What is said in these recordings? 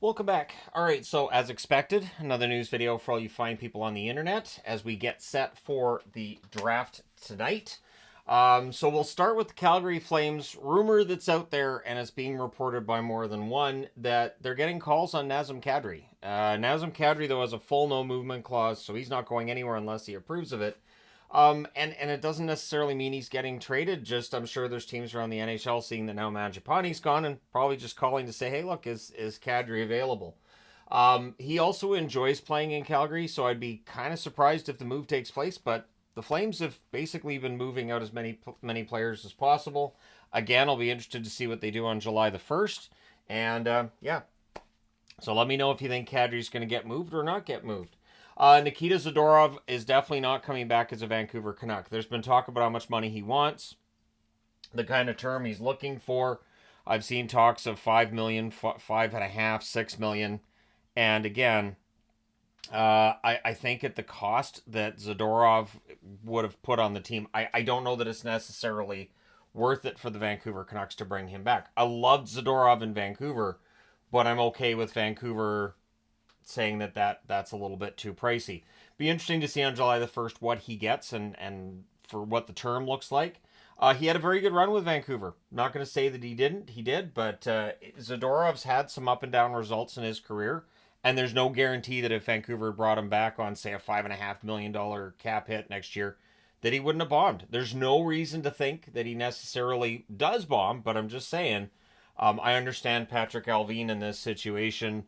Welcome back. All right, so as expected, another news video for all you fine people on the internet as we get set for the draft tonight. So we'll start with the Calgary Flames rumor that's out there, and it's being reported by more than one, that they're getting calls on Nazem Kadri. Nazem Kadri, though, has a full no movement clause, so he's not going anywhere unless he approves of it. And it doesn't necessarily mean he's getting traded. Just I'm sure there's teams around the NHL seeing that now Mangiapane's gone and probably just calling to say, hey, look, is Kadri available? He also enjoys playing in Calgary, so I'd be kind of surprised if the move takes place. But the Flames have basically been moving out as many players as possible. Again, I'll be interested to see what they do on July the 1st. And yeah, so let me know if you think Kadri's going to get moved or not get moved. Nikita Zadorov is definitely not coming back as a Vancouver Canuck. There's been talk about how much money he wants, the kind of term he's looking for. I've seen talks of $5 million, $5.5, $6 million. And again, I think at the cost that Zadorov would have put on the team, I don't know that it's necessarily worth it for the Vancouver Canucks to bring him back. I loved Zadorov in Vancouver, but I'm okay with Vancouver saying that's a little bit too pricey. Be interesting to see on July the 1st what he gets and for what the term looks like. He had a very good run with Vancouver. Not going to say that he didn't. He did, but Zadorov's had some up and down results in his career, and there's no guarantee that if Vancouver brought him back on, say, a $5.5 million cap hit next year, that he wouldn't have bombed. There's no reason to think that he necessarily does bomb, but I'm just saying, I understand Patrick Allvin in this situation,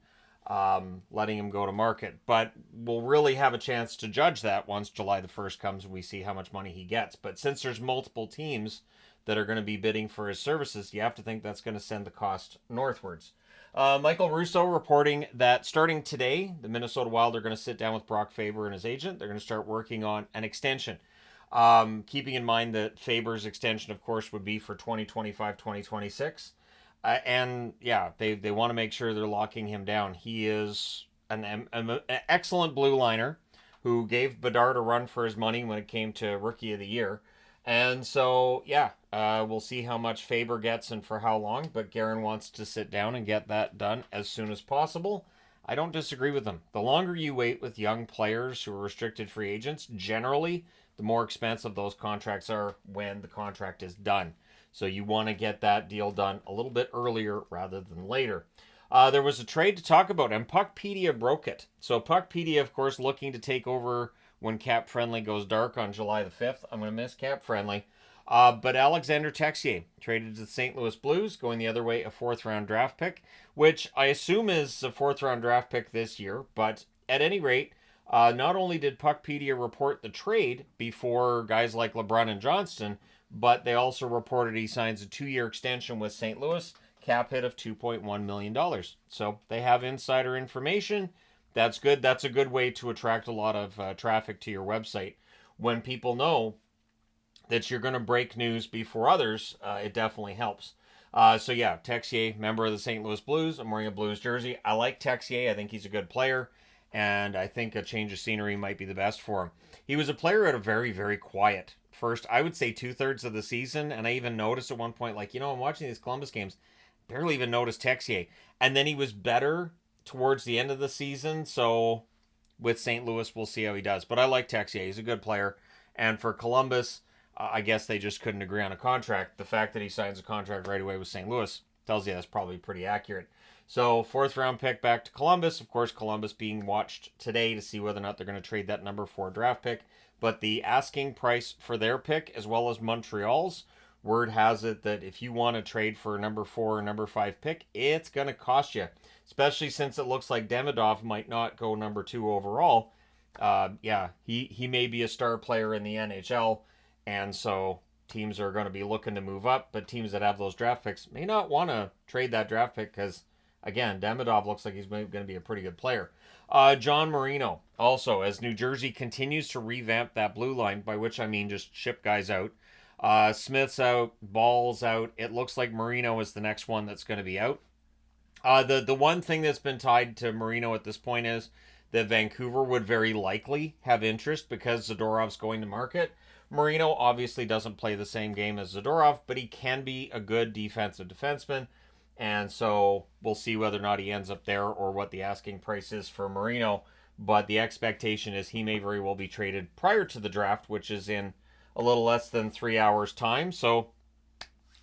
letting him go to market. But we'll really have a chance to judge that once July the 1st comes and we see how much money he gets. But since there's multiple teams that are going to be bidding for his services, you have to think that's going to send the cost northwards. Michael Russo reporting that starting today, the Minnesota Wild are going to sit down with Brock Faber and his agent. They're going to start working on an extension. Keeping in mind that Faber's extension, of course, would be for 2025-2026. And yeah, they want to make sure they're locking him down. He is an excellent blue liner who gave Bedard a run for his money when it came to Rookie of the Year. And so, yeah, we'll see how much Faber gets and for how long. But Guerin wants to sit down and get that done as soon as possible. I don't disagree with him. The longer you wait with young players who are restricted free agents, generally, the more expensive those contracts are when the contract is done. So you want to get that deal done a little bit earlier rather than later. There was a trade to talk about, and Puckpedia broke it. So Puckpedia, of course, looking to take over when Cap Friendly goes dark on July the 5th. I'm going to miss Cap Friendly. But Alexander Texier traded to the St. Louis Blues, going the other way, a 4th-round draft pick, which I assume is a 4th-round draft pick this year. But at any rate, not only did Puckpedia report the trade before guys like LeBrun and Johnston, but they also reported he signs a 2-year extension with St. Louis, cap hit of $2.1 million. So they have insider information. That's good. That's a good way to attract a lot of traffic to your website. When people know that you're going to break news before others, it definitely helps. So yeah, Texier, member of the St. Louis Blues. I'm wearing a Blues jersey. I like Texier. I think he's a good player, and I think a change of scenery might be the best for him. He was a player at a very, very quiet first, I would say 2/3 of the season, and I even noticed at one point, like, I'm watching these Columbus games, barely even noticed Texier, and then he was better towards the end of the season. So with St. Louis, we'll see how he does. But I like Texier; he's a good player, and for Columbus, I guess they just couldn't agree on a contract. The fact that he signs a contract right away with St. Louis tells you that's probably pretty accurate. So 4th-round pick back to Columbus. Of course, Columbus being watched today to see whether or not they're going to trade that number 4 draft pick. But the asking price for their pick, as well as Montreal's, word has it that if you want to trade for a number 4 or number 5 pick, it's going to cost you. Especially since it looks like Demidov might not go number 2 overall. Yeah, he may be a star player in the NHL, and so teams are going to be looking to move up. But teams that have those draft picks may not want to trade that draft pick because, again, Demidov looks like he's going to be a pretty good player. John Marino, also, as New Jersey continues to revamp that blue line, by which I mean just ship guys out. Smith's out, Ball's out. It looks like Marino is the next one that's going to be out. The one thing that's been tied to Marino at this point is that Vancouver would very likely have interest because Zadorov's going to market. Marino obviously doesn't play the same game as Zadorov, but he can be a good defensive defenseman. And so we'll see whether or not he ends up there or what the asking price is for Marino. But the expectation is he may very well be traded prior to the draft, which is in a little less than 3 hours' time. So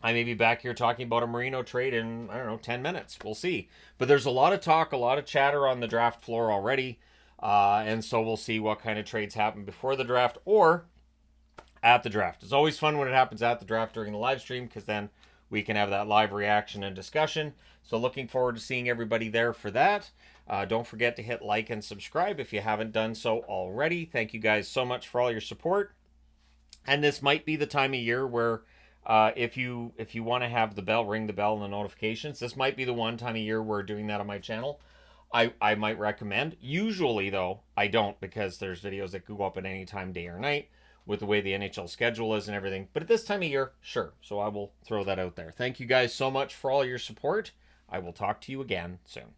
I may be back here talking about a Marino trade in, I don't know, 10 minutes. We'll see. But there's a lot of talk, a lot of chatter on the draft floor already. And so we'll see what kind of trades happen before the draft or at the draft. It's always fun when it happens at the draft during the live stream because then we can have that live reaction and discussion. So looking forward to seeing everybody there for that. Don't forget to hit like and subscribe if you haven't done so already. Thank you guys so much for all your support. And this might be the time of year where if you want to have the bell, ring the bell and the notifications, this might be the one time of year where doing that on my channel I might recommend. Usually though, I don't, because there's videos that go up at any time, day or night, with the way the NHL schedule is and everything. But at this time of year, sure. So I will throw that out there. Thank you guys so much for all your support. I will talk to you again soon.